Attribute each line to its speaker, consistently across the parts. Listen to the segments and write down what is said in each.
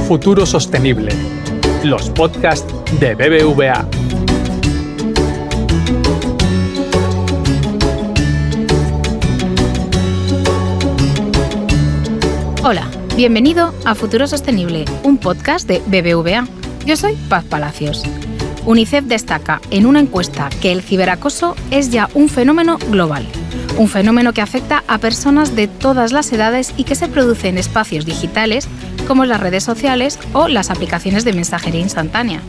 Speaker 1: Futuro Sostenible, los podcasts de BBVA.
Speaker 2: Hola, bienvenido a Futuro Sostenible, un podcast de BBVA. Yo soy Paz Palacios. UNICEF destaca en una encuesta que el ciberacoso es ya un fenómeno global. Un fenómeno que afecta a personas de todas las edades y que se produce en espacios digitales como las redes sociales o las aplicaciones de mensajería instantánea.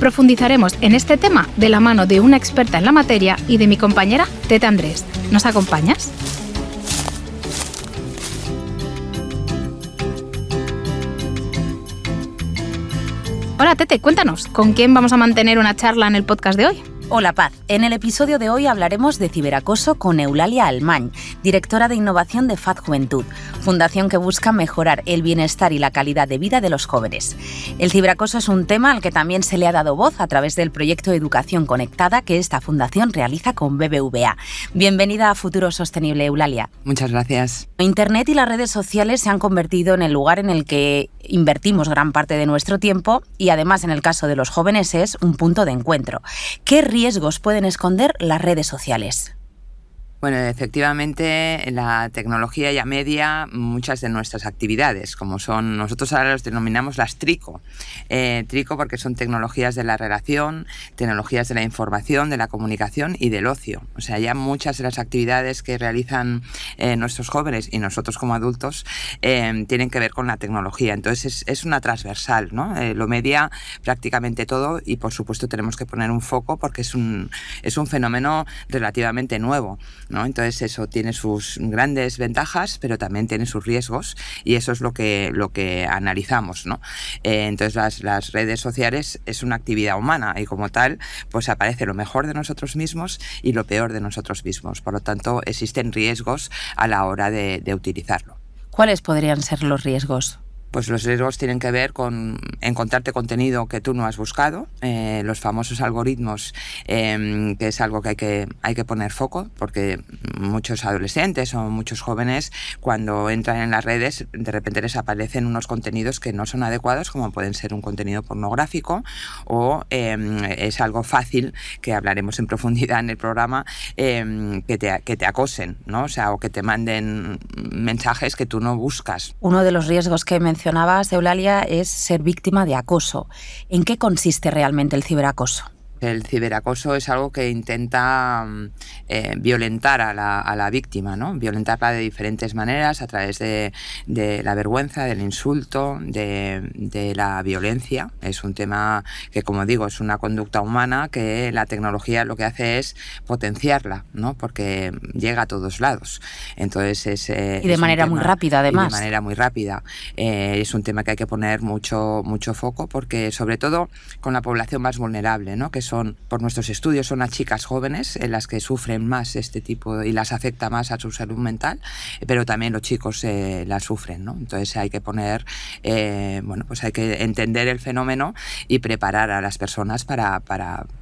Speaker 2: Profundizaremos en este tema de la mano de una experta en la materia y de mi compañera Tete Andrés. ¿Nos acompañas? Hola Tete, cuéntanos, ¿con quién vamos a mantener una charla en el podcast de hoy?
Speaker 3: Hola Paz, en el episodio de hoy hablaremos de ciberacoso con Eulalia Almañ, directora de innovación de FAD Juventud, fundación que busca mejorar el bienestar y la calidad de vida de los jóvenes. El ciberacoso es un tema al que también se le ha dado voz a través del proyecto Educación Conectada que esta fundación realiza con BBVA. Bienvenida a Futuro Sostenible, Eulalia.
Speaker 4: Muchas gracias.
Speaker 3: Internet y las redes sociales se han convertido en el lugar en el que invertimos gran parte de nuestro tiempo y además en el caso de los jóvenes es un punto de encuentro. ¿Qué riesgos pueden esconder las redes sociales?
Speaker 4: Bueno, efectivamente, la tecnología ya media muchas de nuestras actividades, como son, nosotros ahora los denominamos las TRICO. TRICO porque son tecnologías de la relación, tecnologías de la información, de la comunicación y del ocio. O sea, ya muchas de las actividades que realizan nuestros jóvenes y nosotros como adultos tienen que ver con la tecnología. Entonces es una transversal, ¿no? Lo media prácticamente todo y por supuesto tenemos que poner un foco porque es un fenómeno relativamente nuevo, ¿no? Entonces eso tiene sus grandes ventajas, pero también tiene sus riesgos y eso es lo que analizamos, ¿no? Entonces las redes sociales es una actividad humana y como tal pues aparece lo mejor de nosotros mismos y lo peor de nosotros mismos. Por lo tanto, existen riesgos a la hora de utilizarlo.
Speaker 3: ¿Cuáles podrían ser los riesgos?
Speaker 4: Pues los riesgos tienen que ver con encontrarte contenido que tú no has buscado, los famosos algoritmos, que es algo que hay que poner foco, porque muchos adolescentes o muchos jóvenes cuando entran en las redes de repente les aparecen unos contenidos que no son adecuados, como pueden ser un contenido pornográfico o es algo fácil, que hablaremos en profundidad en el programa, que te acosen, ¿no? O sea, o que te manden mensajes que tú no buscas.
Speaker 3: Uno de los riesgos que mencionabas, Eulalia, es ser víctima de acoso. ¿En qué consiste realmente el ciberacoso?
Speaker 4: El ciberacoso es algo que intenta violentar a la víctima, ¿no? Violentarla de diferentes maneras, a través de la vergüenza, del insulto, de la violencia. Es un tema que, como digo, es una conducta humana que la tecnología lo que hace es potenciarla, ¿no? Porque llega a todos lados. Entonces
Speaker 3: y de manera muy rápida, además.
Speaker 4: De manera muy rápida. Es un tema que hay que poner mucho foco porque, sobre todo, con la población más vulnerable, ¿no? Que son, por nuestros estudios, son las chicas jóvenes en las que sufren más este tipo y las afecta más a su salud mental, pero también los chicos las sufren, ¿no? Entonces hay que poner, pues hay que entender el fenómeno y preparar a las personas para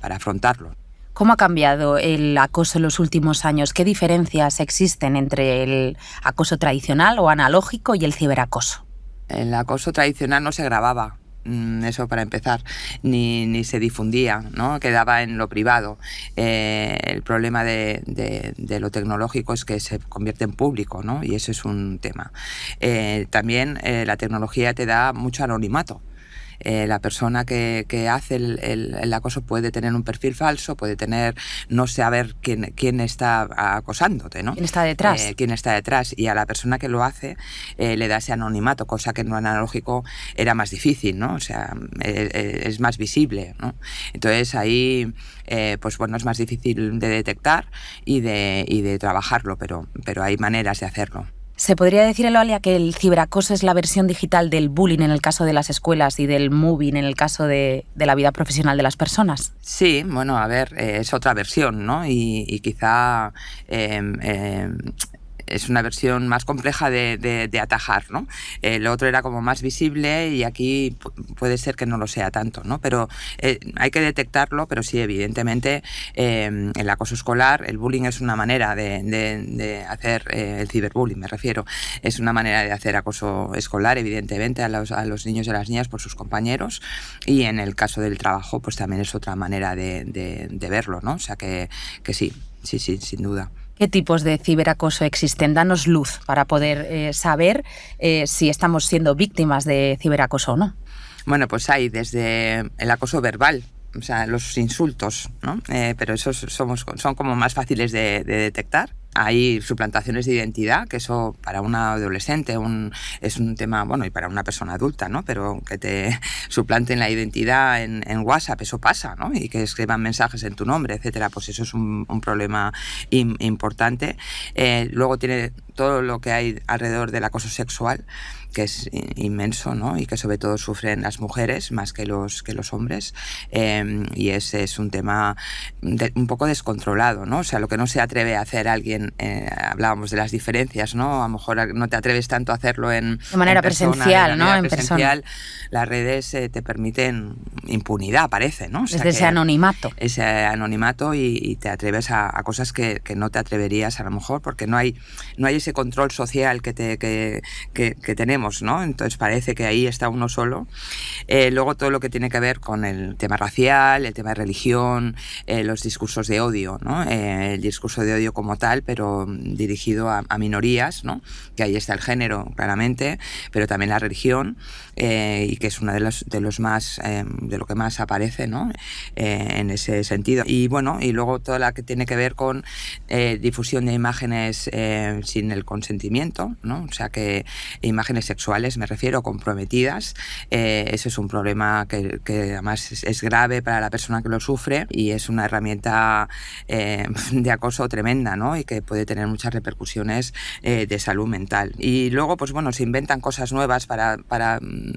Speaker 4: afrontarlo.
Speaker 3: ¿Cómo ha cambiado el acoso en los últimos años? ¿Qué diferencias existen entre el acoso tradicional o analógico y el ciberacoso?
Speaker 4: El acoso tradicional no se grababa. Eso para empezar, ni se difundía, ¿no? Quedaba en lo privado. El problema de lo tecnológico es que se convierte en público, ¿no? Y eso es un tema. También la tecnología te da mucho anonimato. La persona que hace el acoso puede tener un perfil falso, puede no saber quién está acosándote, ¿no?
Speaker 3: ¿Quién está detrás?
Speaker 4: Quién está detrás. Y a la persona que lo hace le da ese anonimato, cosa que en lo analógico era más difícil, ¿no? O sea, es más visible, ¿no? Entonces ahí, pues bueno, es más difícil de detectar y de trabajarlo, pero hay maneras de hacerlo.
Speaker 3: ¿Se podría decir, Eulalia, que el ciberacoso es la versión digital del bullying en el caso de las escuelas y del mobbing en el caso de la vida profesional de las personas?
Speaker 4: Sí, bueno, a ver, es otra versión, ¿no? Y quizá es una versión más compleja de atajar, ¿no? Lo otro era como más visible y aquí puede ser que no lo sea tanto, ¿no? Pero hay que detectarlo, pero sí, evidentemente, el acoso escolar, el bullying es una manera de hacer, el ciberbullying me refiero, es una manera de hacer acoso escolar, evidentemente, a los niños y a las niñas por sus compañeros, y en el caso del trabajo, pues también es otra manera de verlo, ¿no? O sea que sí, sin duda.
Speaker 3: ¿Qué tipos de ciberacoso existen? Danos luz para poder saber si estamos siendo víctimas de ciberacoso o no.
Speaker 4: Bueno, pues hay desde el acoso verbal, o sea, los insultos, ¿no? Pero esos son como más fáciles de detectar. Hay suplantaciones de identidad, que eso para una adolescente es un tema, bueno, y para una persona adulta, ¿no? Pero que te suplanten la identidad en WhatsApp, eso pasa, ¿no? Y que escriban mensajes en tu nombre, etcétera, pues eso es un problema importante. Luego tiene todo lo que hay alrededor del acoso sexual, que es inmenso, ¿no? Y que sobre todo sufren las mujeres más que los hombres, y ese es un tema un poco descontrolado, ¿no? O sea, lo que no se atreve a hacer alguien, hablábamos de las diferencias, ¿no? A lo mejor no te atreves tanto a hacerlo de
Speaker 3: manera presencial, ¿no?
Speaker 4: En presencial, las redes te permiten impunidad, parece, ¿no? O sea,
Speaker 3: desde ese anonimato.
Speaker 4: Ese anonimato y te atreves a cosas que no te atreverías a lo mejor, porque no hay ese control social que tenemos, ¿no? Entonces parece que ahí está uno solo. Luego todo lo que tiene que ver con el tema racial, el tema de religión, los discursos de odio, ¿no? El discurso de odio como tal, pero dirigido a minorías, ¿no? Que ahí está el género, claramente, pero también la religión, y que es una de los más, de lo que más aparece, ¿no? En ese sentido. Y bueno, y luego toda la que tiene que ver con difusión de imágenes sin el consentimiento, ¿no? O sea, que imágenes sexuales, me refiero, comprometidas. Ese es un problema que además es grave para la persona que lo sufre y es una herramienta de acoso tremenda, ¿no? Y que puede tener muchas repercusiones de salud mental. Y luego, pues bueno, se inventan cosas nuevas para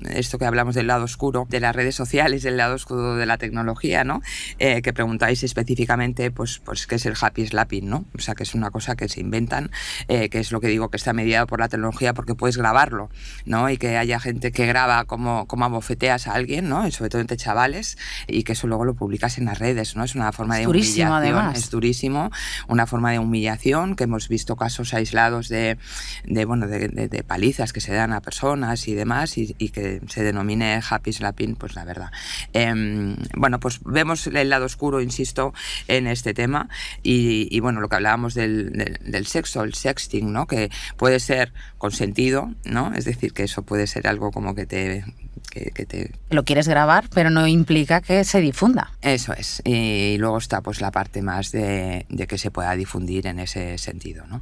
Speaker 4: esto que hablamos del lado oscuro de las redes sociales, del lado oscuro de la tecnología, ¿no? Que preguntáis específicamente, pues qué es el happy slapping, ¿no? O sea, que es una cosa que se inventan, que es lo que digo, que está mediado por la tecnología porque puedes grabarlo, ¿no? Y que haya gente que graba cómo abofeteas a alguien, ¿no? Y sobre todo entre chavales, y que eso luego lo publicas en las redes, ¿no? Es una forma de humillación. Además. Es durísimo, una forma de humillación, que hemos visto casos aislados de palizas que se dan a personas y demás, y que se denomine happy slapping, pues la verdad. Bueno, pues vemos el lado oscuro, insisto, en este tema, y bueno, lo que hablábamos del sexo, el sexting, ¿no? Que puede ser consentido, ¿no? Es decir, que eso puede ser algo como que
Speaker 3: lo quieres grabar, pero no implica que se difunda.
Speaker 4: Eso es. Y luego está pues la parte más de que se pueda difundir en ese sentido, ¿no?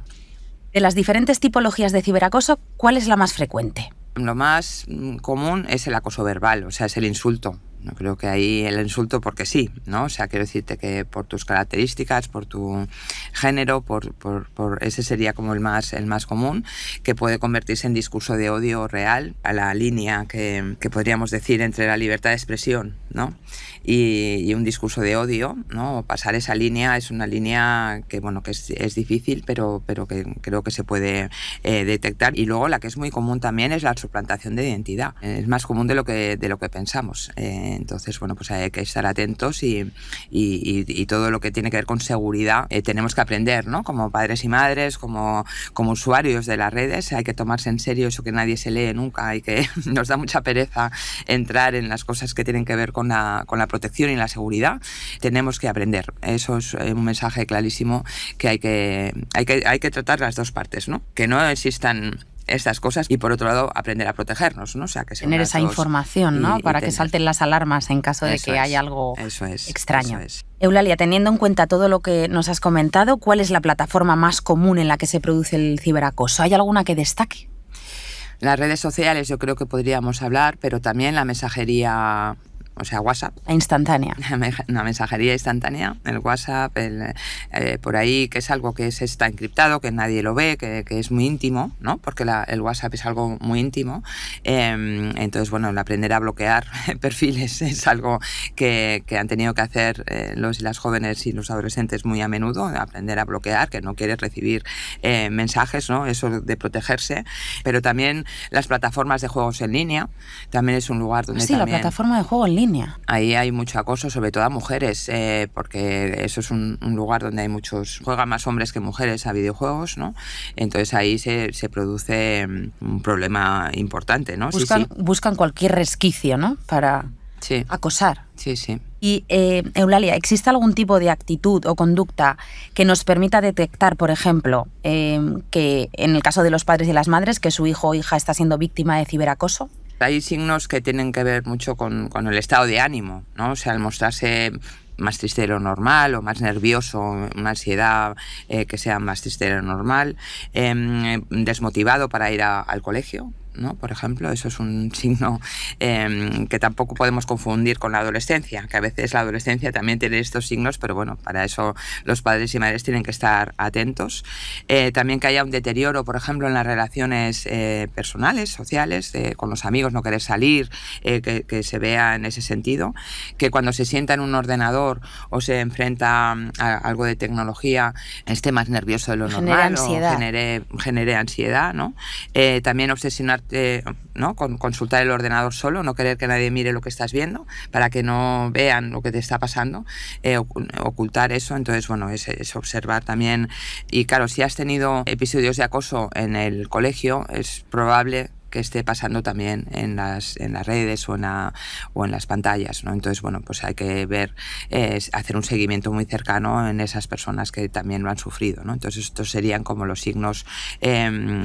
Speaker 3: De las diferentes tipologías de ciberacoso, ¿cuál es la más frecuente?
Speaker 4: Lo más común es el acoso verbal, o sea, es el insulto. No creo que ahí el insulto porque sí, ¿no? O sea, quiero decirte que por tus características, por tu género, por ese sería como el más común, que puede convertirse en discurso de odio real, a la línea que podríamos decir entre la libertad de expresión, ¿no? Y un discurso de odio, ¿no? Pasar esa línea es una línea que, bueno, que es difícil, pero que creo que se puede detectar. Y luego la que es muy común también es la suplantación de identidad. Es más común de lo que pensamos. Entonces, bueno, pues hay que estar atentos y todo lo que tiene que ver con seguridad tenemos que aprender, ¿no? Como padres y madres, como usuarios de las redes, hay que tomarse en serio eso que nadie se lee nunca, nos da mucha pereza entrar en las cosas que tienen que ver con la protección y la seguridad. Tenemos que aprender. Eso es un mensaje clarísimo, que hay que tratar las dos partes, ¿no? Que no existan estas cosas y por otro lado aprender a protegernos, ¿no? O sea, que
Speaker 3: tener esa información, ¿no? Para que salten las alarmas en caso de que haya algo extraño.
Speaker 4: Eso es.
Speaker 3: Eulalia, teniendo en cuenta todo lo que nos has comentado, ¿cuál es la plataforma más común en la que se produce el ciberacoso? ¿Hay alguna que destaque?
Speaker 4: Las redes sociales yo creo que podríamos hablar, pero también la mensajería o sea, WhatsApp.
Speaker 3: Instantánea.
Speaker 4: Una mensajería instantánea, el WhatsApp, por ahí, que es algo que está encriptado, que nadie lo ve, que es muy íntimo, ¿no? Porque el WhatsApp es algo muy íntimo. Entonces, bueno, el aprender a bloquear perfiles es algo que han tenido que hacer los y las jóvenes y los adolescentes muy a menudo, aprender a bloquear, que no quieres recibir mensajes, ¿no? Eso de protegerse. Pero también las plataformas de juegos en línea, también es un lugar donde
Speaker 3: la plataforma de juego en línea.
Speaker 4: Ahí hay mucho acoso, sobre todo a mujeres, porque eso es un lugar donde hay juegan más hombres que mujeres a videojuegos, ¿no? Entonces ahí se produce un problema importante, ¿no?
Speaker 3: Buscan cualquier resquicio, ¿no? Para acosar.
Speaker 4: Sí, sí.
Speaker 3: Y Eulalia, ¿existe algún tipo de actitud o conducta que nos permita detectar, por ejemplo, que en el caso de los padres y las madres, que su hijo o hija está siendo víctima de ciberacoso?
Speaker 4: Hay signos que tienen que ver mucho con el estado de ánimo, ¿no? O sea, al mostrarse más triste de lo normal o más nervioso, una ansiedad que sea más triste de lo normal, desmotivado para ir al colegio, ¿no? Por ejemplo, eso es un signo que tampoco podemos confundir con la adolescencia, que a veces la adolescencia también tiene estos signos, pero bueno, para eso los padres y madres tienen que estar atentos. También que haya un deterioro, por ejemplo, en las relaciones personales, sociales, con los amigos, no querer salir, que se vea en ese sentido, que cuando se sienta en un ordenador o se enfrenta a algo de tecnología esté más nervioso de lo normal o genere ansiedad, ¿no? También obsesionarte, ¿no? Con consultar el ordenador solo, no querer que nadie mire lo que estás viendo para que no vean lo que te está pasando, ocultar eso. Entonces, bueno, es observar también. Y claro, si has tenido episodios de acoso en el colegio, es probable que esté pasando también en las redes o en las pantallas, ¿no? Entonces, bueno, pues hay que hacer un seguimiento muy cercano en esas personas que también lo han sufrido, ¿no? Entonces, estos serían como los signos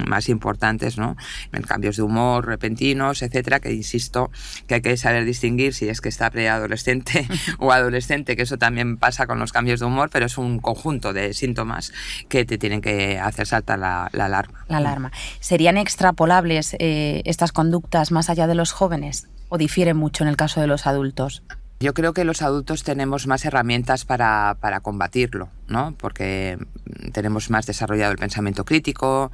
Speaker 4: más importantes, ¿no? En cambios de humor repentinos, etcétera, que insisto que hay que saber distinguir si es que está preadolescente o adolescente, que eso también pasa con los cambios de humor, pero es un conjunto de síntomas que te tienen que hacer saltar la alarma.
Speaker 3: La alarma. ¿Serían extrapolables estas conductas más allá de los jóvenes o difieren mucho en el caso de los adultos?
Speaker 4: Yo creo que los adultos tenemos más herramientas para combatirlo, ¿no? Porque tenemos más desarrollado el pensamiento crítico,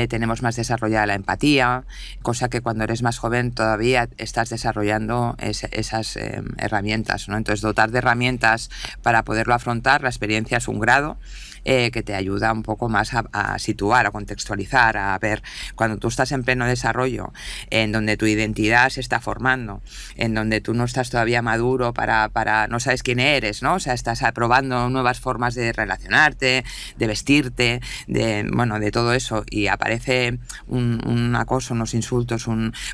Speaker 4: tenemos más desarrollada la empatía, cosa que cuando eres más joven todavía estás desarrollando esas herramientas, ¿no? Entonces, dotar de herramientas para poderlo afrontar, la experiencia es un grado que te ayuda un poco más a situar, a contextualizar, a ver, cuando tú estás en pleno desarrollo, en donde tu identidad se está formando, en donde tú no estás todavía maduro para no sabes quién eres, ¿no? O sea, estás probando nuevas formas de relacionarte, de vestirte, de todo eso, y aparece un acoso, unos insultos,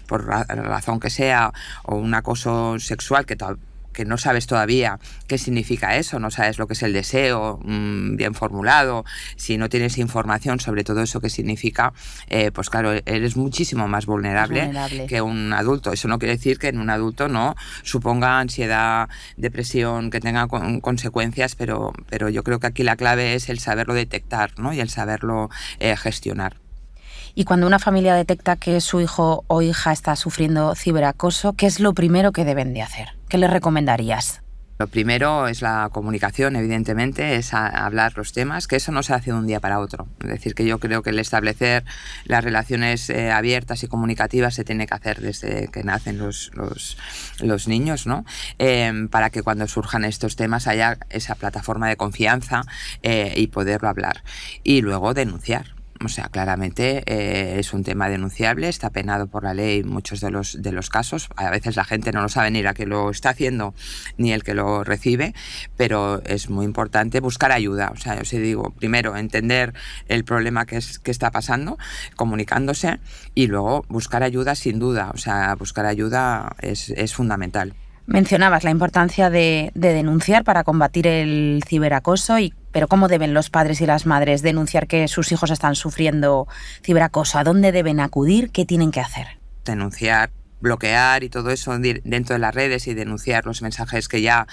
Speaker 4: por la razón que sea, o un acoso sexual que no sabes todavía qué significa eso, no sabes lo que es el deseo bien formulado, si no tienes información sobre todo eso que significa, pues claro, eres muchísimo más vulnerable que un adulto. Eso no quiere decir que en un adulto no suponga ansiedad, depresión, que tenga consecuencias, pero yo creo que aquí la clave es el saberlo detectar, ¿no? Y el saberlo gestionar.
Speaker 3: Y cuando una familia detecta que su hijo o hija está sufriendo ciberacoso, ¿qué es lo primero que deben de hacer? ¿Qué les recomendarías?
Speaker 4: Lo primero es la comunicación, evidentemente, es hablar los temas, que eso no se hace de un día para otro. Es decir, que yo creo que el establecer las relaciones abiertas y comunicativas se tiene que hacer desde que nacen los niños, ¿no? Para que cuando surjan estos temas haya esa plataforma de confianza y poderlo hablar. Y luego denunciar. O sea, claramente es un tema denunciable, está penado por la ley en muchos de los casos. A veces la gente no lo sabe ni la que lo está haciendo ni el que lo recibe, pero es muy importante buscar ayuda. O sea, yo sí digo, primero entender el problema que está pasando, comunicándose, y luego buscar ayuda sin duda. O sea, buscar ayuda es fundamental.
Speaker 3: Mencionabas la importancia de denunciar para combatir el ciberacoso, pero ¿cómo deben los padres y las madres denunciar que sus hijos están sufriendo ciberacoso? ¿A dónde deben acudir? ¿Qué tienen que hacer?
Speaker 4: Denunciar, bloquear y todo eso dentro de las redes, y denunciar los mensajes que ya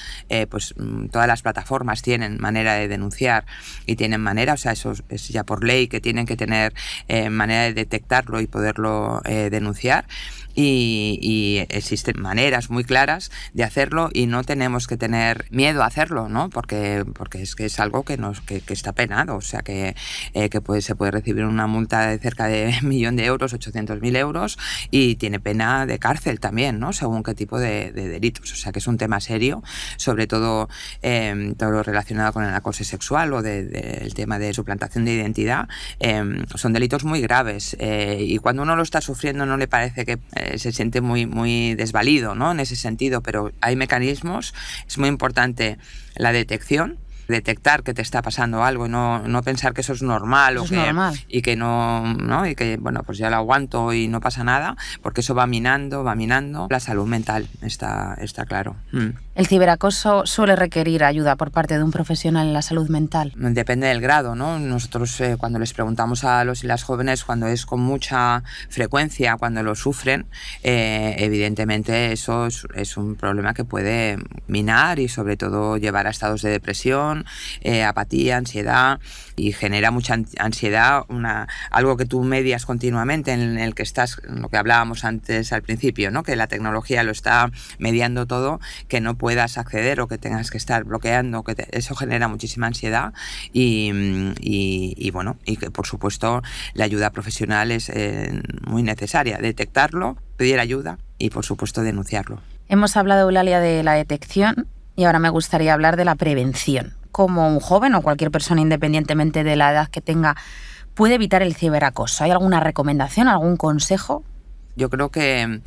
Speaker 4: todas las plataformas tienen manera de denunciar y tienen manera, o sea, eso es ya por ley que tienen que tener manera de detectarlo y poderlo denunciar. y existen maneras muy claras de hacerlo y no tenemos que tener miedo a hacerlo, ¿no? Porque es que es algo que está penado, o sea que se puede recibir una multa de cerca de 1 millón de euros, 800.000 euros, y tiene pena de cárcel también, ¿no? Según qué tipo de delitos, o sea que es un tema serio, sobre todo todo lo relacionado con el acoso sexual o el tema de suplantación de identidad, son delitos muy graves, y cuando uno lo está sufriendo no le parece que se siente muy desvalido, ¿no? En ese sentido, pero hay mecanismos. Es muy importante la detección, detectar que te está pasando algo y no pensar que eso es normal, y que no, y que bueno, pues ya lo aguanto y no pasa nada, porque eso va minando la salud mental, está claro.
Speaker 3: ¿El ciberacoso suele requerir ayuda por parte de un profesional en la salud mental?
Speaker 4: Depende del grado, ¿no? Nosotros cuando les preguntamos a los y las jóvenes, cuando es con mucha frecuencia, cuando lo sufren, evidentemente eso es un problema que puede minar y sobre todo llevar a estados de depresión, apatía, ansiedad, y genera mucha ansiedad, algo que tú medias continuamente, en el que estás, lo que hablábamos antes al principio, ¿no? Que la tecnología lo está mediando todo, que no puedas acceder o que tengas que estar bloqueando, eso genera muchísima ansiedad y bueno, y que por supuesto la ayuda profesional es muy necesaria, detectarlo, pedir ayuda y por supuesto denunciarlo.
Speaker 3: Hemos hablado, Eulalia, de la detección y ahora me gustaría hablar de la prevención. ¿Cómo un joven o cualquier persona, independientemente de la edad que tenga, puede evitar el ciberacoso? ¿Hay alguna recomendación, algún consejo?
Speaker 4: Yo creo que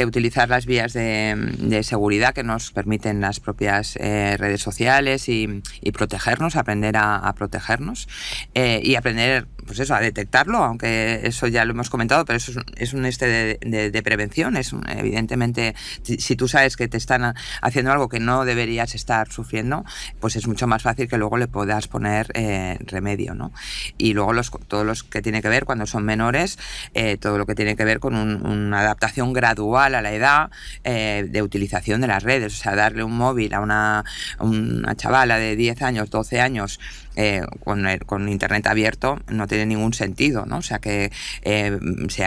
Speaker 4: utilizar las vías de seguridad que nos permiten las propias redes sociales y protegernos, aprender a protegernos y aprender, pues eso, a detectarlo, aunque eso ya lo hemos comentado, pero eso es un de prevención. Evidentemente, si tú sabes que te están haciendo algo que no deberías estar sufriendo, pues es mucho más fácil que luego le puedas poner remedio, ¿no? Y luego todos los que tiene que ver cuando son menores, todo lo que tiene que ver con una adaptación gradual a la edad de utilización de las redes, o sea, darle un móvil a una chavala de 10 años, 12 años con internet abierto no tiene ningún sentido, ¿no? O sea, que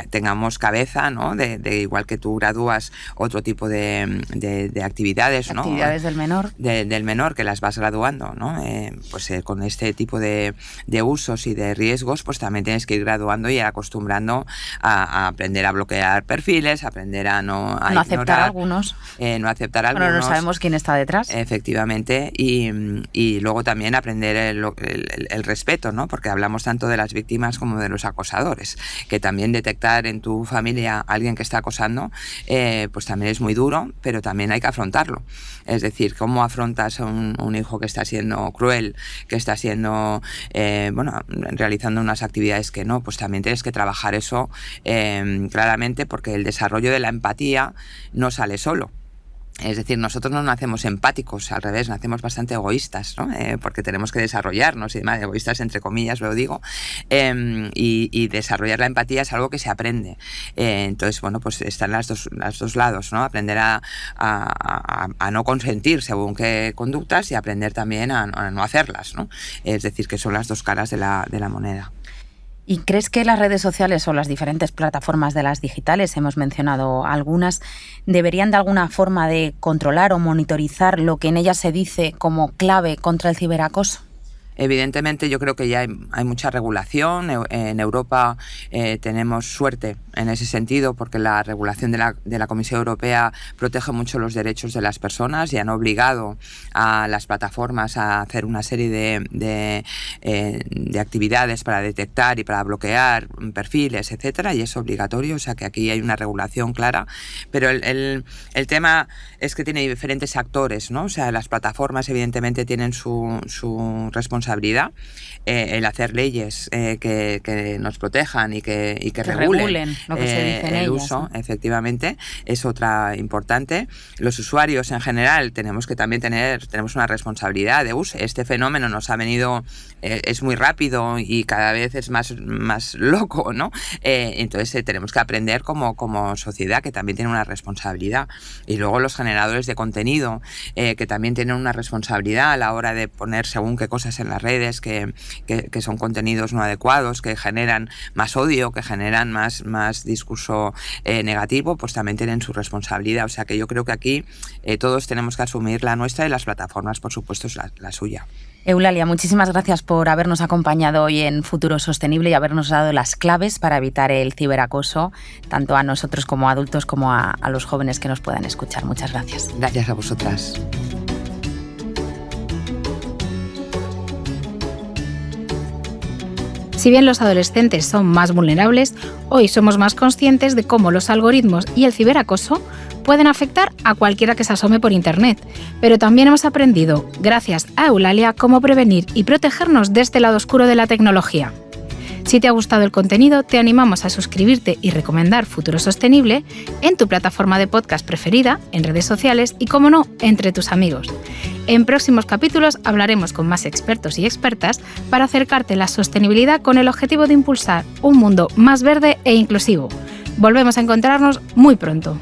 Speaker 4: tengamos cabeza, ¿no? De igual que tú gradúas otro tipo de actividades, ¿no?
Speaker 3: Actividades del menor.
Speaker 4: Del menor, que las vas graduando, ¿no? Pues con este tipo de usos y de riesgos, pues también tienes que ir graduando y acostumbrando a aprender a bloquear perfiles, aprender a no
Speaker 3: aceptar algunos.
Speaker 4: No aceptar algunos.
Speaker 3: Bueno, no sabemos quién está detrás.
Speaker 4: Efectivamente, y luego también aprender el respeto, ¿no? Porque hablamos tanto de las víctimas como de los acosadores, que también detectar en tu familia a alguien que está acosando, pues también es muy duro, pero también hay que afrontarlo. Es decir, cómo afrontas a un hijo que está siendo cruel, que está siendo, realizando unas actividades que no, pues también tienes que trabajar eso claramente, porque el desarrollo de la empatía no sale solo. Es decir, nosotros no nacemos empáticos, al revés, nacemos bastante egoístas, ¿no? Porque tenemos que desarrollarnos, y demás, egoístas entre comillas lo digo, y desarrollar la empatía es algo que se aprende. Entonces, bueno, pues están los dos lados, ¿no? Aprender a no consentir según qué conductas y aprender también a no hacerlas, ¿no? Es decir, que son las dos caras de la moneda.
Speaker 3: ¿Y crees que las redes sociales o las diferentes plataformas de las digitales, hemos mencionado algunas, deberían de alguna forma de controlar o monitorizar lo que en ellas se dice como clave contra el ciberacoso?
Speaker 4: Evidentemente yo creo que ya hay mucha regulación. En Europa tenemos suerte en ese sentido, porque la regulación de la Comisión Europea protege mucho los derechos de las personas y han obligado a las plataformas a hacer una serie de actividades para detectar y para bloquear perfiles, etcétera, y es obligatorio, o sea que aquí hay una regulación clara, pero el tema es que tiene diferentes actores, ¿no? O sea, las plataformas evidentemente tienen su responsabilidad, el hacer leyes que nos protejan y que regulen
Speaker 3: lo que se dice en
Speaker 4: el
Speaker 3: ellas,
Speaker 4: uso,
Speaker 3: ¿no?
Speaker 4: Efectivamente, es otra importante. Los usuarios en general tenemos una responsabilidad de uso. Este fenómeno nos ha venido, es muy rápido y cada vez es más loco, ¿no? Entonces tenemos que aprender como sociedad, que también tiene una responsabilidad. Y luego los generadores de contenido, que también tienen una responsabilidad a la hora de poner según qué cosas en las redes, que son contenidos no adecuados, que generan más odio, que generan más discurso negativo, pues también tienen su responsabilidad. O sea que yo creo que aquí todos tenemos que asumir la nuestra y las plataformas, por supuesto, es la suya.
Speaker 3: Eulalia, muchísimas gracias por habernos acompañado hoy en Futuro Sostenible y habernos dado las claves para evitar el ciberacoso, tanto a nosotros como adultos como a los jóvenes que nos puedan escuchar. Muchas gracias.
Speaker 4: Gracias a vosotras.
Speaker 2: Si bien los adolescentes son más vulnerables, hoy somos más conscientes de cómo los algoritmos y el ciberacoso pueden afectar a cualquiera que se asome por Internet. Pero también hemos aprendido, gracias a Eulalia, cómo prevenir y protegernos de este lado oscuro de la tecnología. Si te ha gustado el contenido, te animamos a suscribirte y recomendar Futuro Sostenible en tu plataforma de podcast preferida, en redes sociales y, como no, entre tus amigos. En próximos capítulos hablaremos con más expertos y expertas para acercarte la sostenibilidad con el objetivo de impulsar un mundo más verde e inclusivo. Volvemos a encontrarnos muy pronto.